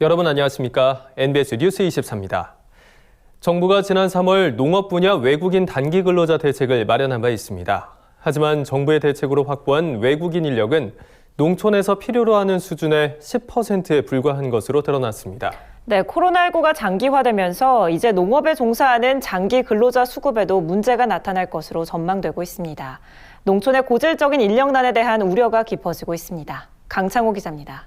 여러분 안녕하십니까? NBS 뉴스 24입니다. 정부가 지난 3월 농업 분야 외국인 단기 근로자 대책을 마련한 바 있습니다. 하지만 정부의 대책으로 확보한 외국인 인력은 농촌에서 필요로 하는 수준의 10%에 불과한 것으로 드러났습니다. 네, 코로나19가 장기화되면서 이제 농업에 종사하는 장기 근로자 수급에도 문제가 나타날 것으로 전망되고 있습니다. 농촌의 고질적인 인력난에 대한 우려가 깊어지고 있습니다. 강창호 기자입니다.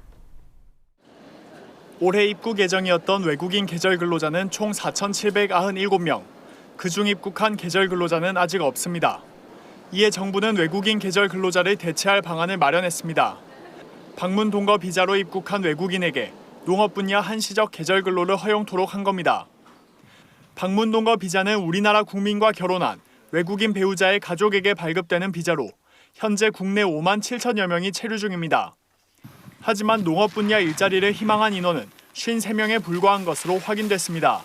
올해 입국 예정이었던 외국인 계절 근로자는 총 4,797명. 그중 입국한 계절 근로자는 아직 없습니다. 이에 정부는 외국인 계절 근로자를 대체할 방안을 마련했습니다. 방문 동거 비자로 입국한 외국인에게 농업 분야 한시적 계절 근로를 허용토록 한 겁니다. 방문 동거 비자는 우리나라 국민과 결혼한 외국인 배우자의 가족에게 발급되는 비자로 현재 국내 5만 7천여 명이 체류 중입니다. 하지만 농업 분야 일자리를 희망한 인원은 53명에 불과한 것으로 확인됐습니다.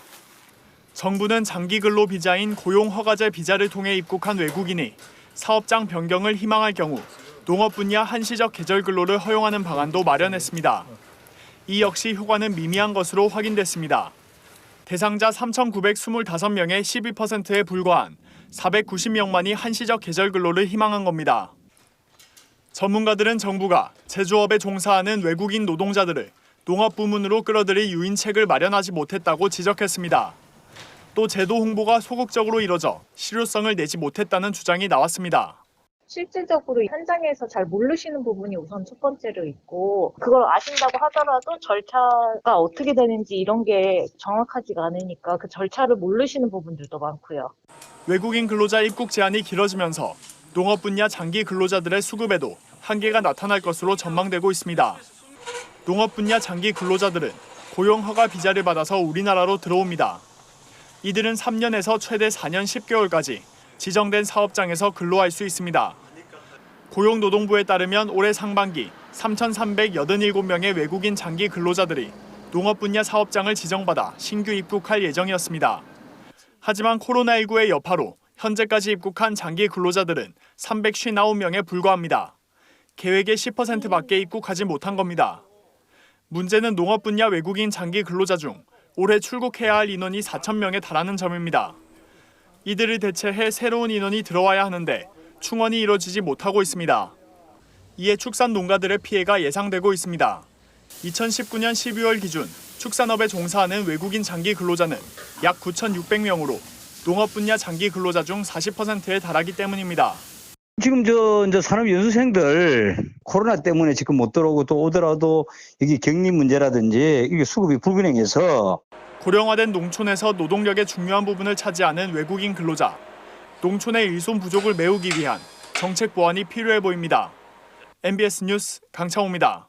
정부는 장기 근로 비자인 고용 허가제 비자를 통해 입국한 외국인이 사업장 변경을 희망할 경우 농업 분야 한시적 계절 근로를 허용하는 방안도 마련했습니다. 이 역시 효과는 미미한 것으로 확인됐습니다. 대상자 3,925명의 12%에 불과한 490명만이 한시적 계절 근로를 희망한 겁니다. 전문가들은 정부가 제조업에 종사하는 외국인 노동자들을 농업 부문으로 끌어들일 유인책을 마련하지 못했다고 지적했습니다. 또 제도 홍보가 소극적으로 이뤄져 실효성을 내지 못했다는 주장이 나왔습니다. 실질적으로 현장에서 잘 모르시는 부분이 우선 첫 번째로 있고, 그걸 아신다고 하더라도 절차가 어떻게 되는지 이런 게 정확하지가 않으니까 그 절차를 모르시는 부분들도 많고요. 외국인 근로자 입국 제한이 길어지면서 농업 분야 장기 근로자들의 수급에도 한계가 나타날 것으로 전망되고 있습니다. 농업 분야 장기 근로자들은 고용 허가 비자를 받아서 우리나라로 들어옵니다. 이들은 3년에서 최대 4년 10개월까지 지정된 사업장에서 근로할 수 있습니다. 고용노동부에 따르면 올해 상반기 3,387명의 외국인 장기 근로자들이 농업 분야 사업장을 지정받아 신규 입국할 예정이었습니다. 하지만 코로나19의 여파로 현재까지 입국한 장기 근로자들은 359명에 불과합니다. 계획의 10%밖에 입국하지 못한 겁니다. 문제는 농업 분야 외국인 장기 근로자 중 올해 출국해야 할 인원이 4,000명에 달하는 점입니다. 이들을 대체해 새로운 인원이 들어와야 하는데 충원이 이뤄지지 못하고 있습니다. 이에 축산 농가들의 피해가 예상되고 있습니다. 2019년 12월 기준 축산업에 종사하는 외국인 장기 근로자는 약 9,600명으로 농업 분야 장기 근로자 중 40%에 달하기 때문입니다. 지금 저 산업연수생들 코로나 때문에 지금 못 들어오고 또 오더라도 이게 격리 문제라든지 이게 수급이 불균형해서 고령화된 농촌에서 노동력의 중요한 부분을 차지하는 외국인 근로자. 농촌의 일손 부족을 메우기 위한 정책 보완이 필요해 보입니다. NBS 뉴스 강창호입니다.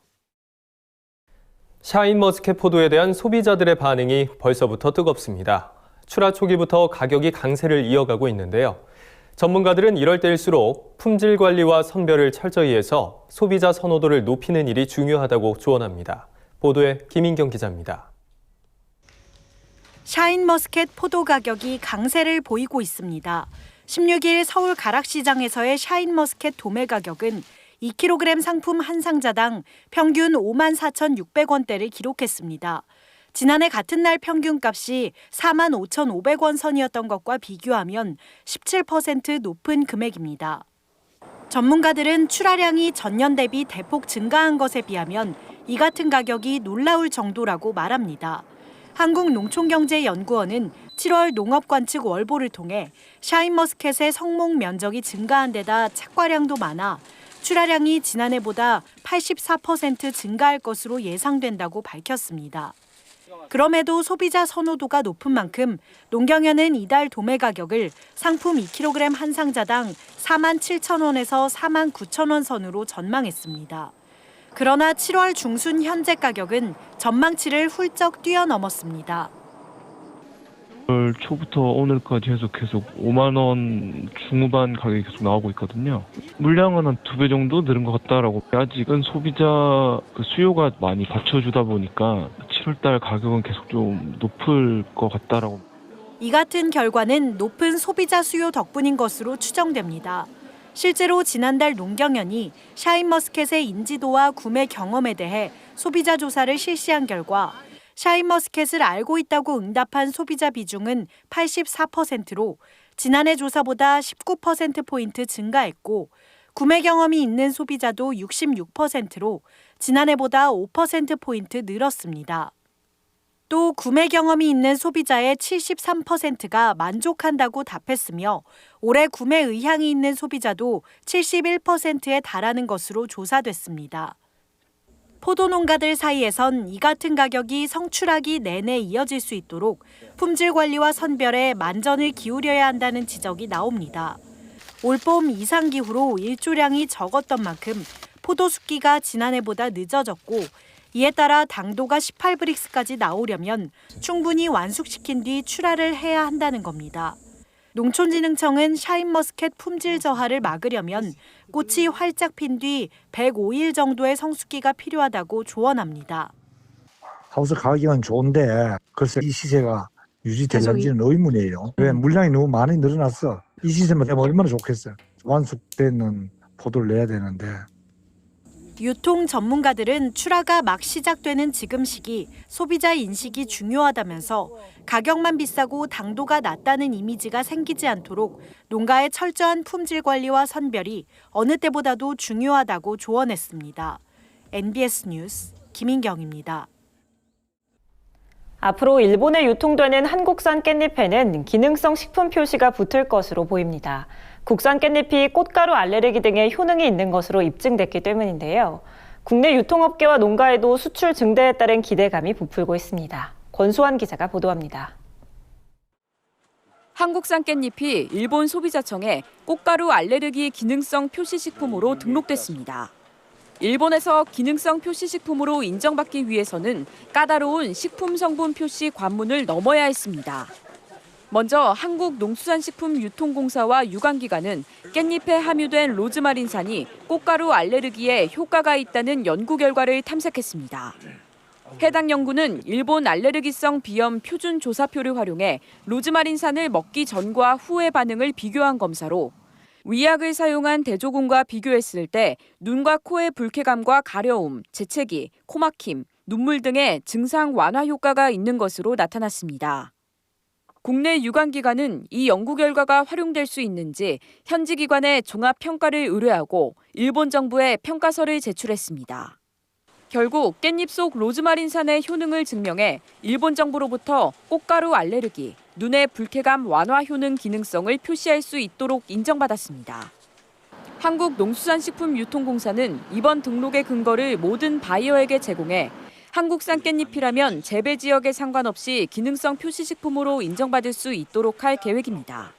샤인머스켓 포도에 대한 소비자들의 반응이 벌써부터 뜨겁습니다. 출하 초기부터 가격이 강세를 이어가고 있는데요. 전문가들은 이럴 때일수록 품질 관리와 선별을 철저히 해서 소비자 선호도를 높이는 일이 중요하다고 조언합니다. 보도에 김인경 기자입니다. 샤인머스켓 포도 가격이 강세를 보이고 있습니다. 16일 서울 가락시장에서의 샤인머스켓 도매 가격은 2kg 상품 한 상자당 평균 54,600원대를 기록했습니다. 지난해 같은 날 평균값이 45,500원 선이었던 것과 비교하면 17% 높은 금액입니다. 전문가들은 출하량이 전년 대비 대폭 증가한 것에 비하면 이 같은 가격이 놀라울 정도라고 말합니다. 한국농촌경제연구원은 7월 농업관측 월보를 통해 샤인머스켓의 성목 면적이 증가한 데다 착과량도 많아 출하량이 지난해보다 84% 증가할 것으로 예상된다고 밝혔습니다. 그럼에도 소비자 선호도가 높은 만큼 농경연은 이달 도매 가격을 상품 2kg 한 상자당 47,000원에서 49,000원 선으로 전망했습니다. 그러나 7월 중순 현재 가격은 전망치를 훌쩍 뛰어넘었습니다. 9월 초부터 오늘까지 해서 계속 5만 원 중후반 가격이 계속 나오고 있거든요. 물량은 한 2배 정도 늘은 것 같다라고. 아직은 소비자 수요가 많이 받쳐주다 보니까 7월달 가격은 계속 좀 높을 것 같다라고. 이 같은 결과는 높은 소비자 수요 덕분인 것으로 추정됩니다. 실제로 지난달 농경연이 샤인머스켓의 인지도와 구매 경험에 대해 소비자 조사를 실시한 결과 샤인머스켓을 알고 있다고 응답한 소비자 비중은 84%로 지난해 조사보다 19%포인트 증가했고 구매 경험이 있는 소비자도 66%로 지난해보다 5%포인트 늘었습니다. 또 구매 경험이 있는 소비자의 73%가 만족한다고 답했으며 올해 구매 의향이 있는 소비자도 71%에 달하는 것으로 조사됐습니다. 포도 농가들 사이에선 이 같은 가격이 성출하기 내내 이어질 수 있도록 품질 관리와 선별에 만전을 기울여야 한다는 지적이 나옵니다. 올봄 이상기후로 일조량이 적었던 만큼 포도 숙기가 지난해보다 늦어졌고 이에 따라 당도가 18브릭스까지 나오려면 충분히 완숙시킨 뒤 출하를 해야 한다는 겁니다. 농촌진흥청은 샤인머스켓 품질 저하를 막으려면 꽃이 활짝 핀 뒤 105일 정도의 성숙기가 필요하다고 조언합니다. 하우스 가격은 좋은데 글쎄 이 시세가 유지될는지는 의문이에요. 왜 물량이 너무 많이 늘어났어. 이 시세만 되면 얼마나 좋겠어요. 완숙되는 포도를 내야 되는데. 유통 전문가들은 출하가 막 시작되는 지금 시기 소비자 인식이 중요하다면서 가격만 비싸고 당도가 낮다는 이미지가 생기지 않도록 농가의 철저한 품질 관리와 선별이 어느 때보다도 중요하다고 조언했습니다. NBS 뉴스 김인경입니다. 앞으로 일본에 유통되는 한국산 깻잎에는 기능성 식품 표시가 붙을 것으로 보입니다. 국산 깻잎이 꽃가루 알레르기 등의 효능이 있는 것으로 입증됐기 때문인데요. 국내 유통업계와 농가에도 수출 증대에 따른 기대감이 부풀고 있습니다. 권수환 기자가 보도합니다. 한국산 깻잎이 일본 소비자청에 꽃가루 알레르기 기능성 표시식품으로 등록됐습니다. 일본에서 기능성 표시식품으로 인정받기 위해서는 까다로운 식품 성분 표시 관문을 넘어야 했습니다. 먼저 한국농수산식품유통공사와 유관기관은 깻잎에 함유된 로즈마린산이 꽃가루 알레르기에 효과가 있다는 연구 결과를 탐색했습니다. 해당 연구는 일본 알레르기성 비염 표준 조사표를 활용해 로즈마린산을 먹기 전과 후의 반응을 비교한 검사로 위약을 사용한 대조군과 비교했을 때 눈과 코의 불쾌감과 가려움, 재채기, 코막힘, 눈물 등의 증상 완화 효과가 있는 것으로 나타났습니다. 국내 유관기관은 이 연구 결과가 활용될 수 있는지 현지 기관에 종합평가를 의뢰하고 일본 정부에 평가서를 제출했습니다. 결국 깻잎 속 로즈마린산의 효능을 증명해 일본 정부로부터 꽃가루 알레르기, 눈의 불쾌감 완화 효능 기능성을 표시할 수 있도록 인정받았습니다. 한국농수산식품유통공사는 이번 등록의 근거를 모든 바이어에게 제공해 한국산 깻잎이라면 재배 지역에 상관없이 기능성 표시식품으로 인정받을 수 있도록 할 계획입니다.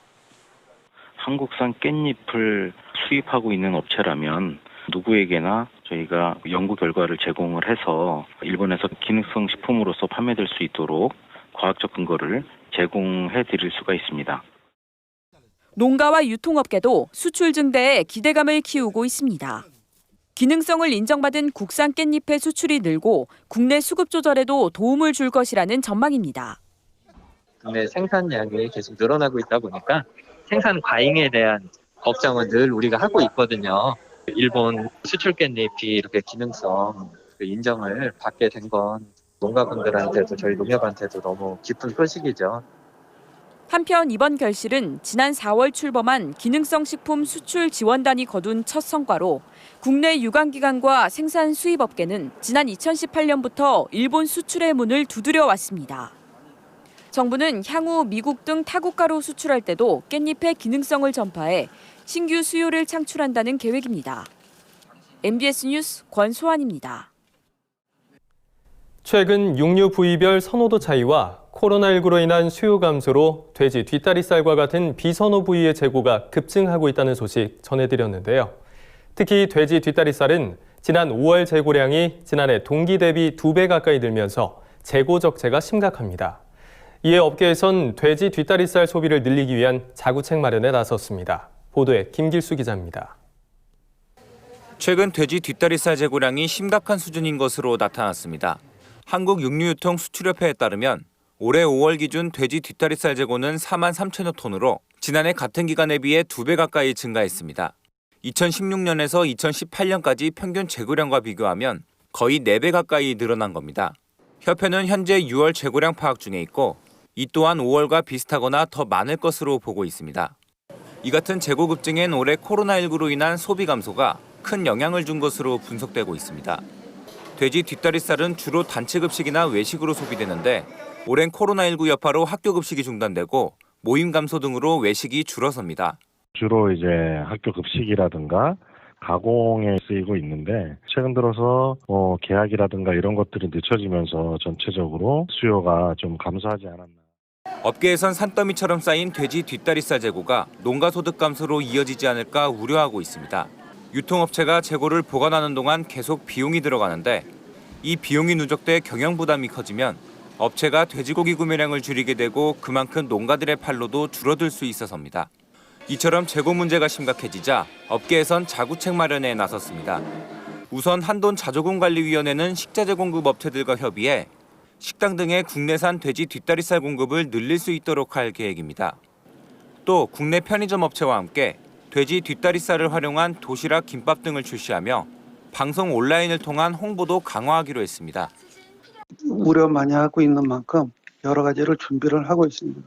한국산 깻잎을 수입하고 있는 업체라면 누구에게나 저희가 연구 결과를 제공을 해서 일본에서 기능성 식품으로서 판매될 수 있도록 과학적 근거를 제공해 드릴 수가 있습니다. 농가와 유통업계도 수출 증대에 기대감을 키우고 있습니다. 기능성을 인정받은 국산 깻잎의 수출이 늘고 국내 수급 조절에도 도움을 줄 것이라는 전망입니다. 국내 생산량이 계속 늘어나고 있다 보니까 생산 과잉에 대한 걱정은 늘 우리가 하고 있거든요. 일본 수출 깻잎이 이렇게 기능성 인정을 받게 된 건 농가분들한테도 저희 농협한테도 너무 기쁜 소식이죠. 한편 이번 결실은 지난 4월 출범한 기능성 식품 수출 지원단이 거둔 첫 성과로 국내 유관기관과 생산 수입업계는 지난 2018년부터 일본 수출의 문을 두드려 왔습니다. 정부는 향후 미국 등 타국가로 수출할 때도 깻잎의 기능성을 전파해 신규 수요를 창출한다는 계획입니다. MBS 뉴스 권소환입니다. 최근 육류 부위별 선호도 차이와 코로나19로 인한 수요 감소로 돼지 뒷다리살과 같은 비선호 부위의 재고가 급증하고 있다는 소식 전해드렸는데요. 특히 돼지 뒷다리살은 지난 5월 재고량이 지난해 동기 대비 2배 가까이 늘면서 재고 적체가 심각합니다. 이에 업계에선 돼지 뒷다리살 소비를 늘리기 위한 자구책 마련에 나섰습니다. 보도에 김길수 기자입니다. 최근 돼지 뒷다리살 재고량이 심각한 수준인 것으로 나타났습니다. 한국육류유통수출협회에 따르면 올해 5월 기준 돼지 뒷다리살 재고는 4만 3천여 톤으로 지난해 같은 기간에 비해 2배 가까이 증가했습니다. 2016년에서 2018년까지 평균 재고량과 비교하면 거의 4배 가까이 늘어난 겁니다. 협회는 현재 6월 재고량 파악 중에 있고 이 또한 5월과 비슷하거나 더 많을 것으로 보고 있습니다. 이 같은 재고 급증엔 올해 코로나19로 인한 소비 감소가 큰 영향을 준 것으로 분석되고 있습니다. 돼지 뒷다리살은 주로 단체 급식이나 외식으로 소비되는데 올해는 코로나19 여파로 학교 급식이 중단되고 모임 감소 등으로 외식이 줄어섭니다. 주로 이제 학교 급식이라든가 가공에 쓰이고 있는데 최근 들어서 계약이라든가 이런 것들이 늦춰지면서 전체적으로 수요가 좀 감소하지 않았나. 업계에선 산더미처럼 쌓인 돼지 뒷다리살 재고가 농가 소득 감소로 이어지지 않을까 우려하고 있습니다. 유통업체가 재고를 보관하는 동안 계속 비용이 들어가는데 이 비용이 누적돼 경영 부담이 커지면 업체가 돼지고기 구매량을 줄이게 되고 그만큼 농가들의 판로도 줄어들 수 있어서입니다. 이처럼 재고 문제가 심각해지자 업계에선 자구책 마련에 나섰습니다. 우선 한돈자조금관리위원회는 식자재 공급 업체들과 협의해 식당 등의 국내산 돼지 뒷다리살 공급을 늘릴 수 있도록 할 계획입니다. 또 국내 편의점 업체와 함께 돼지 뒷다리살을 활용한 도시락, 김밥 등을 출시하며 방송 온라인을 통한 홍보도 강화하기로 했습니다. 우려 많이 하고 있는 만큼 여러 가지를 준비를 하고 있습니다.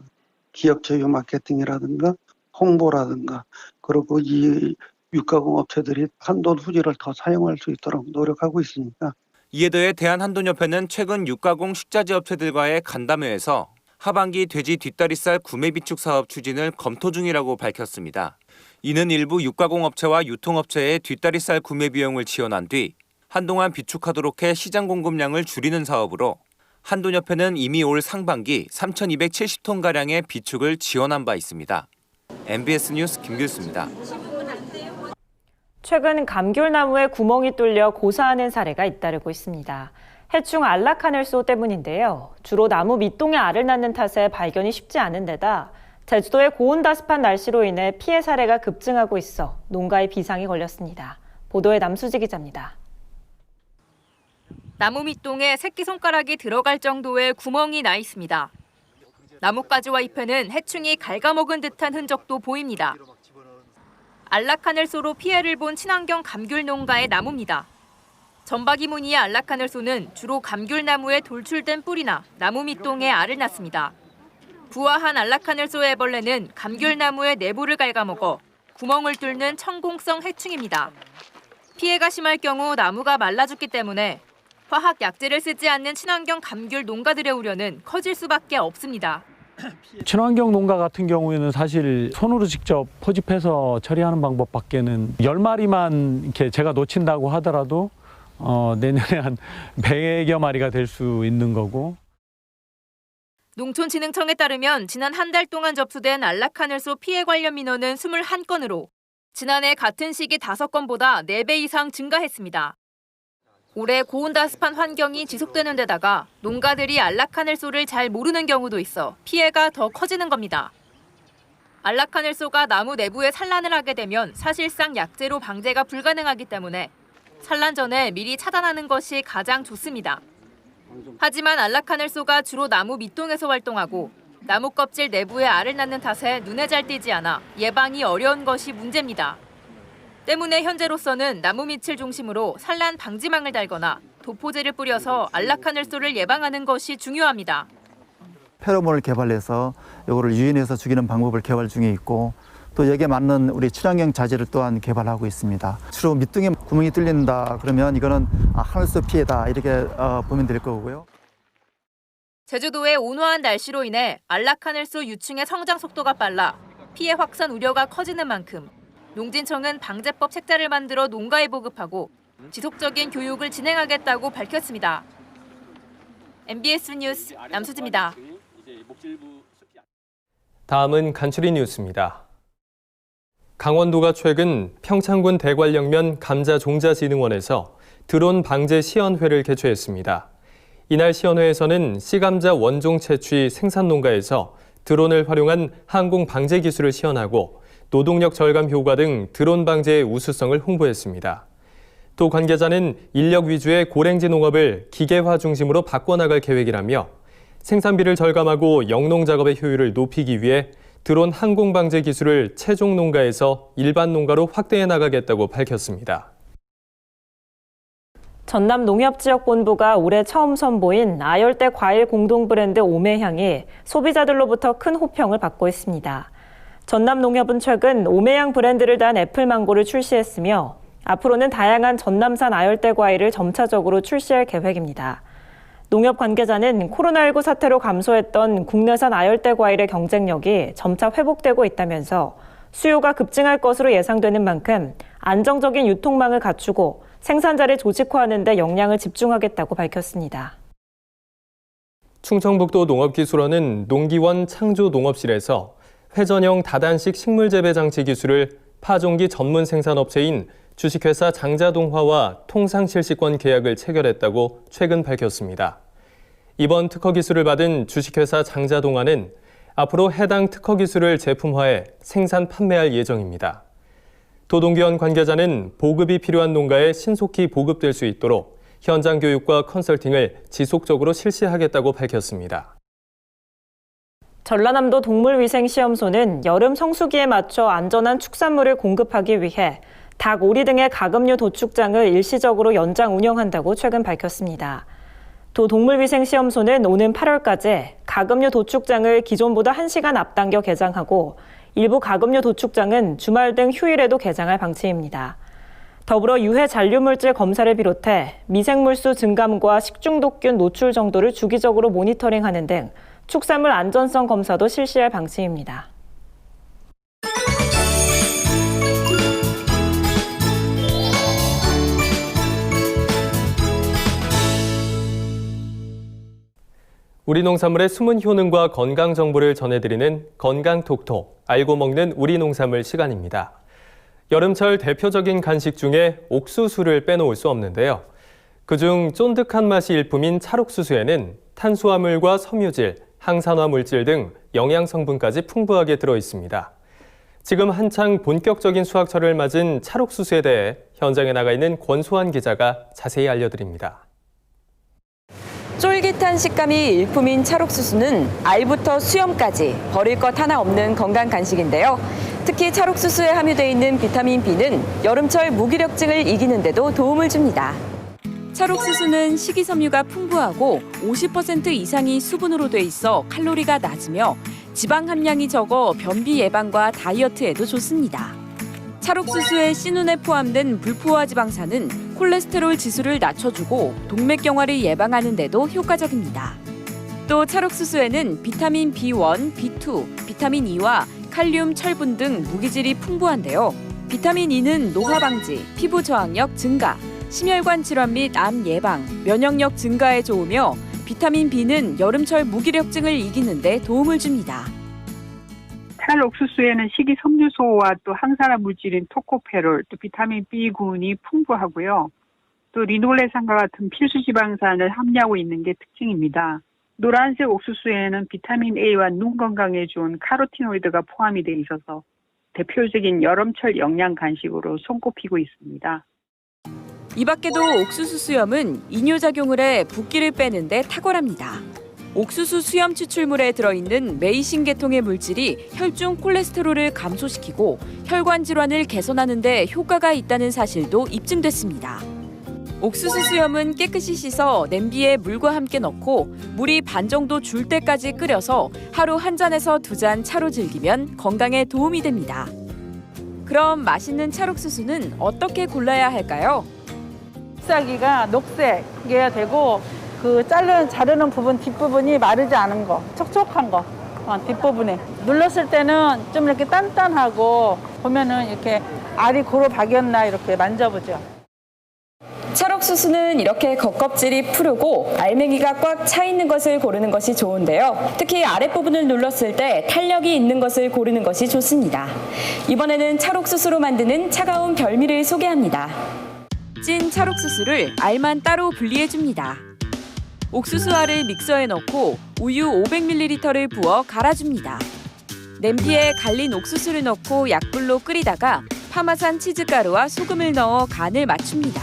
기업 제휴 마케팅이라든가 홍보라든가 그리고 이 육가공 업체들이 한돈 후지를 더 사용할 수 있도록 노력하고 있으니까. 이에 더해 대한한돈협회는 최근 육가공 식자재 업체들과의 간담회에서 하반기 돼지 뒷다리살 구매 비축 사업 추진을 검토 중이라고 밝혔습니다. 이는 일부 육가공 업체와 유통업체의 뒷다리살 구매 비용을 지원한 뒤 한동안 비축하도록 해 시장 공급량을 줄이는 사업으로 한돈협회는 이미 올 상반기 3,270톤가량의 비축을 지원한 바 있습니다. MBS 뉴스 김길수입니다. 최근 감귤나무에 구멍이 뚫려 고사하는 사례가 잇따르고 있습니다. 해충 알라카넬소 때문인데요. 주로 나무 밑동에 알을 낳는 탓에 발견이 쉽지 않은 데다 제주도의 고온다습한 날씨로 인해 피해 사례가 급증하고 있어 농가에 비상이 걸렸습니다. 보도에 남수지 기자입니다. 나무 밑동에 새끼손가락이 들어갈 정도의 구멍이 나 있습니다. 나뭇가지와 잎에는 해충이 갉아먹은 듯한 흔적도 보입니다. 알라카넬소로 피해를 본 친환경 감귤 농가의 나무입니다. 점박이 무늬의 알라카넬소는 주로 감귤나무에 돌출된 뿌리나 나무 밑동에 알을 낳습니다. 부화한 알라카넬소의 애벌레는 감귤나무의 내부를 갉아먹어 구멍을 뚫는 천공성 해충입니다. 피해가 심할 경우 나무가 말라 죽기 때문에 화학 약재를 쓰지 않는 친환경 감귤 농가들의 우려는 커질 수밖에 없습니다. 친환경 농가 같은 경우에는 사실 손으로 직접 포집해서 처리하는 방법밖에는 10마리만 이렇게 제가 놓친다고 하더라도 내년에 한 100여 마리가 될 수 있는 거고. 농촌진흥청에 따르면 지난 한 달 동안 접수된 알라카넬소 피해 관련 민원은 21건으로 지난해 같은 시기 5건보다 4배 이상 증가했습니다. 올해 고온다습한 환경이 지속되는 데다가 농가들이 알라카넬소를 잘 모르는 경우도 있어 피해가 더 커지는 겁니다. 알라카넬소가 나무 내부에 산란을 하게 되면 사실상 약재로 방제가 불가능하기 때문에 산란 전에 미리 차단하는 것이 가장 좋습니다. 하지만 알라카넬소가 주로 나무 밑동에서 활동하고 나무 껍질 내부에 알을 낳는 탓에 눈에 잘 띄지 않아 예방이 어려운 것이 문제입니다. 때문에 현재로서는 나무 밑을 중심으로 산란 방지망을 달거나 도포제를 뿌려서 알라카넬소를 예방하는 것이 중요합니다. 페로몬을 개발해서 이거를 유인해서 죽이는 방법을 개발 중에 있고 또 여기에 맞는 우리 친환경 자재를 또한 개발하고 있습니다. 주로 밑둥에 구멍이 뚫린다 그러면 이거는 하늘소 피해다 이렇게 보면 될 거고요. 제주도의 온화한 날씨로 인해 알라카넬소 유충의 성장 속도가 빨라 피해 확산 우려가 커지는 만큼 농진청은 방제법 책자를 만들어 농가에 보급하고 지속적인 교육을 진행하겠다고 밝혔습니다. MBS 뉴스 남수지입니다. 다음은 간추린 뉴스입니다. 강원도가 최근 평창군 대관령면 감자종자진흥원에서 드론 방제 시연회를 개최했습니다. 이날 시연회에서는 씨감자 원종 채취 생산 농가에서 드론을 활용한 항공 방제 기술을 시연하고 노동력 절감 효과 등 드론 방제의 우수성을 홍보했습니다. 또 관계자는 인력 위주의 고랭지 농업을 기계화 중심으로 바꿔나갈 계획이라며 생산비를 절감하고 영농 작업의 효율을 높이기 위해 드론 항공 방제 기술을 채종 농가에서 일반 농가로 확대해 나가겠다고 밝혔습니다. 전남농협지역본부가 올해 처음 선보인 아열대 과일 공동 브랜드 오메향이 소비자들로부터 큰 호평을 받고 있습니다. 전남농협은 최근 오메향 브랜드를 단 애플망고를 출시했으며 앞으로는 다양한 전남산 아열대 과일을 점차적으로 출시할 계획입니다. 농협 관계자는 코로나19 사태로 감소했던 국내산 아열대 과일의 경쟁력이 점차 회복되고 있다면서 수요가 급증할 것으로 예상되는 만큼 안정적인 유통망을 갖추고 생산자를 조직화하는 데 역량을 집중하겠다고 밝혔습니다. 충청북도 농업기술원은 농기원 창조농업실에서 회전형 다단식 식물재배 장치 기술을 파종기 전문 생산업체인 주식회사 장자동화와 통상실시권 계약을 체결했다고 최근 밝혔습니다. 이번 특허 기술을 받은 주식회사 장자동화는 앞으로 해당 특허 기술을 제품화해 생산 판매할 예정입니다. 도농기원 관계자는 보급이 필요한 농가에 신속히 보급될 수 있도록 현장 교육과 컨설팅을 지속적으로 실시하겠다고 밝혔습니다. 전라남도 동물위생시험소는 여름 성수기에 맞춰 안전한 축산물을 공급하기 위해 닭, 오리 등의 가금류 도축장을 일시적으로 연장 운영한다고 최근 밝혔습니다. 도 동물위생시험소는 오는 8월까지 가금류 도축장을 기존보다 1시간 앞당겨 개장하고 일부 가금류 도축장은 주말 등 휴일에도 개장할 방침입니다. 더불어 유해 잔류물질 검사를 비롯해 미생물수 증감과 식중독균 노출 정도를 주기적으로 모니터링하는 등 축산물 안전성 검사도 실시할 방침입니다. 우리 농산물의 숨은 효능과 건강 정보를 전해드리는 건강톡톡, 알고 먹는 우리 농산물 시간입니다. 여름철 대표적인 간식 중에 옥수수를 빼놓을 수 없는데요. 그중 쫀득한 맛이 일품인 찰옥수수에는 탄수화물과 섬유질, 항산화 물질 등 영양 성분까지 풍부하게 들어 있습니다. 지금 한창 본격적인 수확철을 맞은 찰옥수수에 대해 현장에 나가 있는 권소환 기자가 자세히 알려드립니다. 쫄깃한 식감이 일품인 찰옥수수는 알부터 수염까지 버릴 것 하나 없는 건강 간식인데요. 특히 찰옥수수에 함유되어 있는 비타민 B는 여름철 무기력증을 이기는 데도 도움을 줍니다. 찰옥수수는 식이섬유가 풍부하고 50% 이상이 수분으로 돼 있어 칼로리가 낮으며 지방 함량이 적어 변비 예방과 다이어트에도 좋습니다. 찰옥수수의 씨눈에 포함된 불포화 지방산은 콜레스테롤 지수를 낮춰주고 동맥경화를 예방하는 데도 효과적입니다. 또 찰옥수수에는 비타민 B1, B2, 비타민 E와 칼륨, 철분 등 무기질이 풍부한데요. 비타민 E는 노화 방지, 피부 저항력 증가, 심혈관 질환 및 암 예방, 면역력 증가에 좋으며 비타민 B는 여름철 무기력증을 이기는 데 도움을 줍니다. 찰옥수수에는 식이섬유소와 또 항산화 물질인 토코페롤, 또 비타민 B군이 풍부하고요. 또 리놀레산과 같은 필수 지방산을 함유하고 있는 게 특징입니다. 노란색 옥수수에는 비타민 A와 눈 건강에 좋은 카로티노이드가 포함이 돼 있어서 대표적인 여름철 영양 간식으로 손꼽히고 있습니다. 이 밖에도 옥수수 수염은 이뇨작용을 해 붓기를 빼는 데 탁월합니다. 옥수수 수염 추출물에 들어있는 메이신 계통의 물질이 혈중 콜레스테롤을 감소시키고 혈관 질환을 개선하는 데 효과가 있다는 사실도 입증됐습니다. 옥수수 수염은 깨끗이 씻어 냄비에 물과 함께 넣고 물이 반 정도 줄 때까지 끓여서 하루 1잔에서 2잔 차로 즐기면 건강에 도움이 됩니다. 그럼 맛있는 찰옥수수는 어떻게 골라야 할까요? 잎사귀가 녹색이어야 되고 그 자르는 부분 뒷부분이 마르지 않은 거, 촉촉한 거 뒷부분에 눌렀을 때는 좀 이렇게 단단하고 보면은 이렇게 알이 고루 박였나 이렇게 만져보죠. 찰옥수수는 이렇게 겉껍질이 푸르고 알맹이가 꽉 차 있는 것을 고르는 것이 좋은데요. 특히 아랫부분을 눌렀을 때 탄력이 있는 것을 고르는 것이 좋습니다. 이번에는 찰옥수수로 만드는 차가운 별미를 소개합니다. 찐 찰옥수수를 알만 따로 분리해줍니다. 옥수수알을 믹서에 넣고 우유 500ml를 부어 갈아줍니다. 냄비에 갈린 옥수수를 넣고 약불로 끓이다가 파마산 치즈가루와 소금을 넣어 간을 맞춥니다.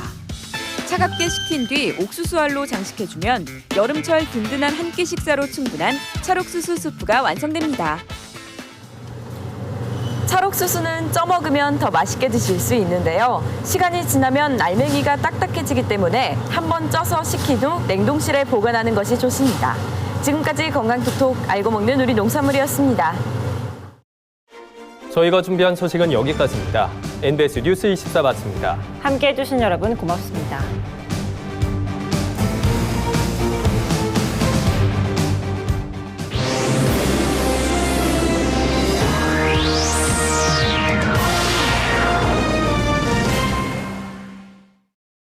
차갑게 식힌 뒤 옥수수알로 장식해주면 여름철 든든한 한 끼 식사로 충분한 찰옥수수 수프가 완성됩니다. 찰옥수수는 쪄 먹으면 더 맛있게 드실 수 있는데요. 시간이 지나면 알맹이가 딱딱해지기 때문에 한번 쪄서 식힌 후 냉동실에 보관하는 것이 좋습니다. 지금까지 건강톡톡 알고 먹는 우리 농산물이었습니다. 저희가 준비한 소식은 여기까지입니다. NBS 뉴스 24 마칩니다. 함께해 주신 여러분 고맙습니다.